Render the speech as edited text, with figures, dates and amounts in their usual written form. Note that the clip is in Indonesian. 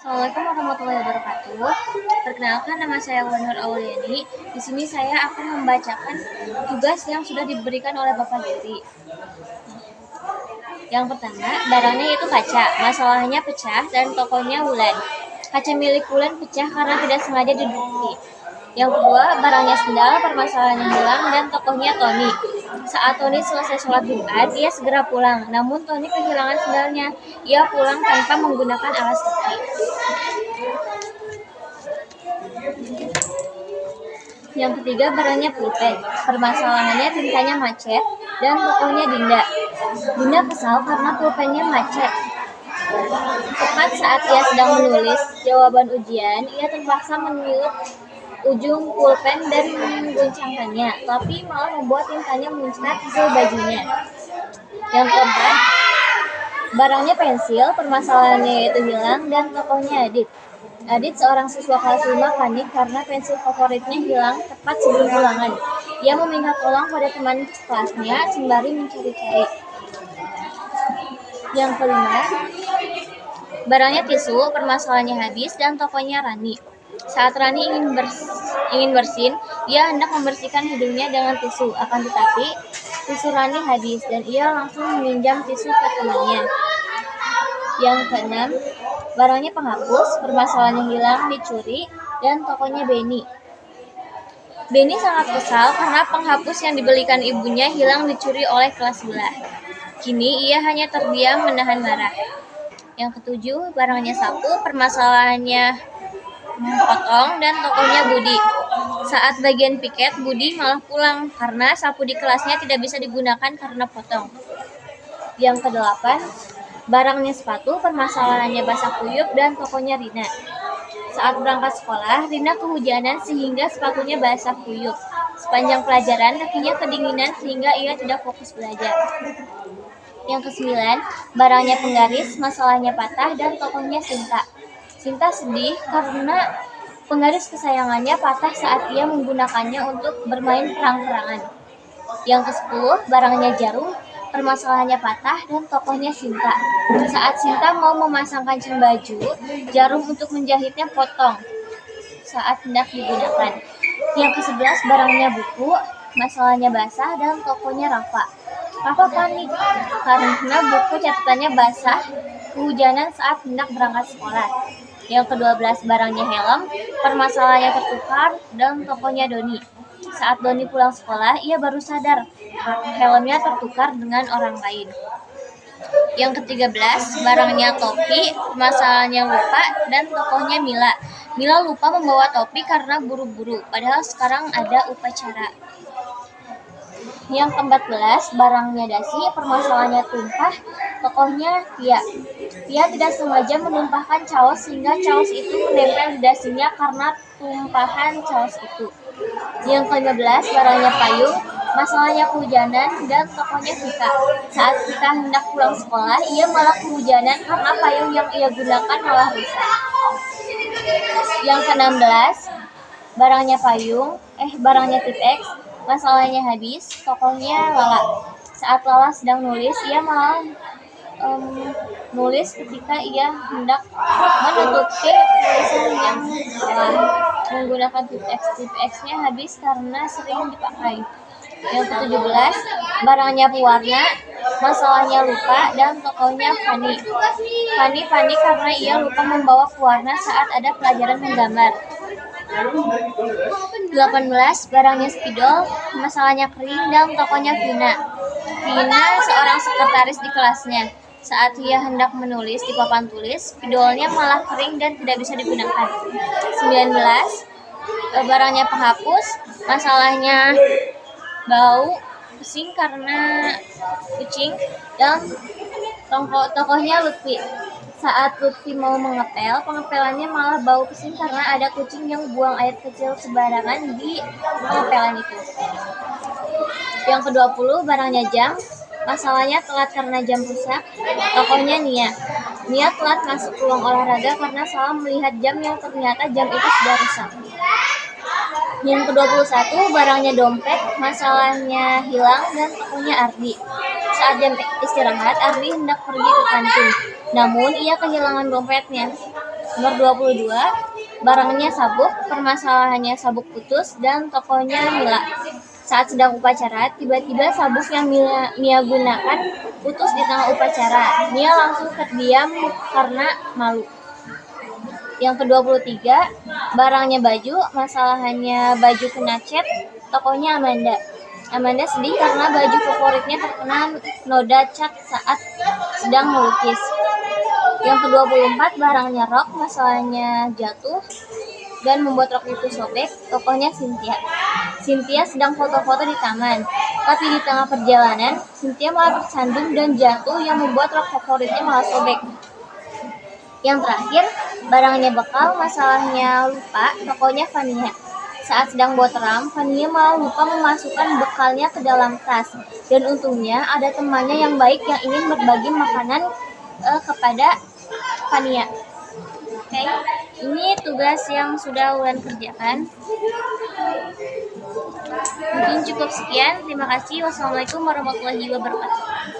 Assalamualaikum warahmatullahi wabarakatuh. Perkenalkan, nama saya Wanur Auliani. Di sini saya akan membacakan tugas yang sudah diberikan oleh Bapak Giri. Yang pertama, barangnya itu kaca. Masalahnya pecah dan tokonya Wulan. Kaca milik Wulan pecah karena tidak sengaja diduduki. Yang kedua, barangnya sendal, permasalahannya hilang, dan tokohnya Tony. Saat Tony selesai sholat Jumat, ia segera pulang. Namun Tony kehilangan sendalnya. Ia pulang tanpa menggunakan alas kaki. Yang ketiga, barangnya pulpen. Permasalahannya tintanya macet dan tokohnya Dinda. Dinda kesal karena pulpennya macet. Tepat saat ia sedang menulis jawaban ujian, ia terpaksa meniup ujung pulpen dan mengguncangkannya, tapi malah membuat tintanya muncrat ke bajunya. Yang keempat, barangnya pensil, permasalahannya yaitu hilang, dan tokohnya Adit. Adit, seorang siswa kelas 5, panik karena pensil favoritnya hilang tepat sebelum ulangan. Ia meminta tolong pada teman kelasnya sembari mencari-cari. Yang kelima, barangnya tisu, permasalahannya habis, dan tokohnya Rani. Saat Rani ingin bersin, ia hendak membersihkan hidungnya dengan tisu. Akan tetapi, tisu Rani habis dan ia langsung meminjam tisu ke temannya. Yang keenam, barangnya penghapus, permasalahannya hilang, dicuri, dan tokohnya Benny. Benny sangat kesal karena penghapus yang dibelikan ibunya hilang dicuri oleh kelas sebelah. Kini ia hanya terdiam menahan marah. Yang ketujuh, barangnya sapu, permasalahannya potong, dan tokohnya Budi. Saat bagian piket, Budi malah pulang karena sapu di kelasnya tidak bisa digunakan karena potong. Yang kedelapan, barangnya sepatu, permasalahannya basah kuyup, dan tokohnya Rina. Saat berangkat sekolah, Rina kehujanan sehingga sepatunya basah kuyup. Sepanjang pelajaran, kakinya kedinginan sehingga ia tidak fokus belajar. Yang kesembilan, barangnya penggaris, masalahnya patah, dan tokohnya Sinta. Sinta sedih karena penggaris kesayangannya patah saat ia menggunakannya untuk bermain perang-perangan. Yang ke-10, barangnya jarum, permasalahannya patah, dan tokohnya Sinta. Saat Sinta mau memasang kancing baju, jarum untuk menjahitnya potong saat hendak digunakan. Yang ke-11, barangnya buku, masalahnya basah, dan tokohnya Rafa. Rafa panik karena buku catatannya basah kehujanan saat hendak berangkat sekolah. Yang ke-12, barangnya helm, permasalahannya tertukar, dan tokohnya Doni. Saat Doni pulang sekolah, ia baru sadar helmnya tertukar dengan orang lain. Yang ke-13, barangnya topi, permasalahannya lupa, dan tokohnya Mila. Mila lupa membawa topi karena buru-buru, padahal sekarang ada upacara. Yang ke-14, barangnya dasi, permasalahannya tumpah, tokohnya Tia. Tia tidak sengaja menumpahkan caos sehingga caos itu menempel di dasinya karena tumpahan caos itu. Yang ke-15, barangnya payung, masalahnya kehujanan, dan tokohnya Vika. Saat Vika hendak pulang sekolah, ia malah kehujanan karena payung yang ia gunakan malah rusak. Yang ke-16, barangnya tip X, masalahnya habis, tokohnya Lala. Saat Lala sedang nulis, ia malah nulis ketika ia hendak menutupi tulisan yang salah. Menggunakan tip X. Tip X-nya habis karena sering dipakai. Yang ke-17, barangnya pewarna, masalahnya lupa, dan tokohnya Fanny. Fanny panik karena ia lupa membawa pewarna saat ada pelajaran menggambar. 18, barangnya spidol, masalahnya kering, dan tokohnya Vina. Vina seorang sekretaris di kelasnya. Saat ia hendak menulis di papan tulis, spidolnya malah kering dan tidak bisa digunakan. 19, barangnya penghapus, masalahnya bau, pusing karena kucing, dan tokohnya Lutfi. Saat Lutfi mau mengepel, pengepelannya malah bau pusing karena ada kucing yang buang air kecil sembarangan di pengepelan itu. Yang ke-20, barangnya jam, masalahnya telat karena jam rusak, tokohnya Nia. Nia telat masuk ruang olahraga karena salah melihat jam yang ternyata jam itu sudah rusak. Yang ke-21, barangnya dompet, masalahnya hilang, dan tokohnya Ardi. Saat jam istirahat, Ardi hendak pergi ke kantin, namun ia kehilangan dompetnya. Nomor 22, barangnya sabuk, permasalahannya sabuk putus, dan tokohnya Mila. Saat sedang upacara, tiba-tiba sabuk yang Mia gunakan putus di tengah upacara. Mia langsung terdiam karena malu. Yang ke-23, barangnya baju, masalahannya baju kena cat, tokohnya Amanda. Amanda sedih karena baju favoritnya terkena noda cat saat sedang melukis. Yang ke-24, barangnya rok, masalahnya jatuh dan membuat rok itu sobek, tokohnya Cynthia. Cynthia sedang foto-foto di taman, tapi di tengah perjalanan, Cynthia malah tersandung dan jatuh yang membuat rok favoritnya malah sobek. Yang terakhir, barangnya bekal, masalahnya lupa, tokohnya Vania. Saat sedang buat ram, Vania malah lupa memasukkan bekalnya ke dalam tas. Dan untungnya ada temannya yang baik yang ingin berbagi makanan kepada Vania. Oke, ini tugas yang sudah Ulan kerjakan. Mungkin cukup sekian. Terima kasih. Wassalamualaikum warahmatullahi wabarakatuh.